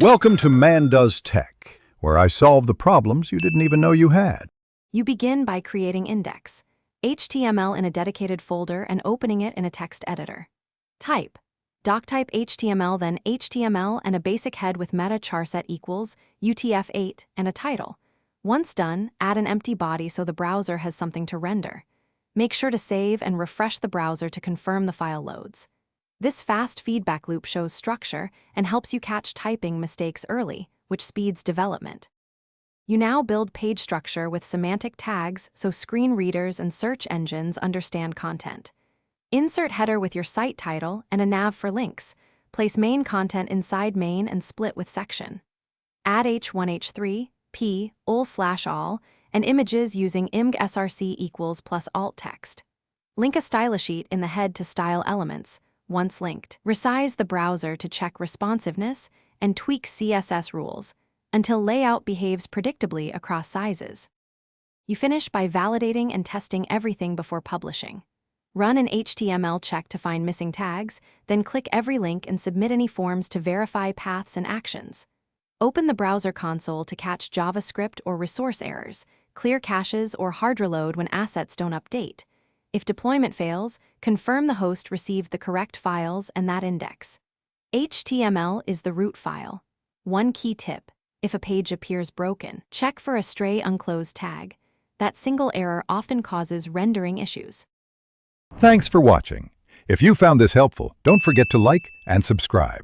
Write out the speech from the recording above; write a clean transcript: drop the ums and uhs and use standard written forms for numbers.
Welcome to Man Does Tech, where I solve the problems you didn't even know you had. You begin by creating index, HTML in a dedicated folder and opening it in a text editor. Type, doctype HTML, then HTML and a basic head with meta charset equals UTF-8 and a title. Once done, add an empty body so the browser has something to render. Make sure to save and refresh the browser to confirm the file loads. This fast feedback loop shows structure and helps you catch typing mistakes early, which speeds development. You now build page structure with semantic tags so screen readers and search engines understand content. Insert header with your site title and a nav for links. Place main content inside main and split with section. Add h1, h3, p, ul/all, and images using img-src equals plus alt text. Link a style sheet in the head to style elements. Once linked, resize the browser to check responsiveness and tweak CSS rules until layout behaves predictably across sizes. You finish by validating and testing everything before publishing. Run an HTML check to find missing tags, then click every link and submit any forms to verify paths and actions. Open the browser console to catch JavaScript or resource errors, clear caches or hard reload when assets don't update. If deployment fails, confirm the host received the correct files and that index. HTML is the root file. One key tip: if a page appears broken, check for a stray unclosed tag. That single error often causes rendering issues. Thanks for watching. If you found this helpful, don't forget to like and subscribe.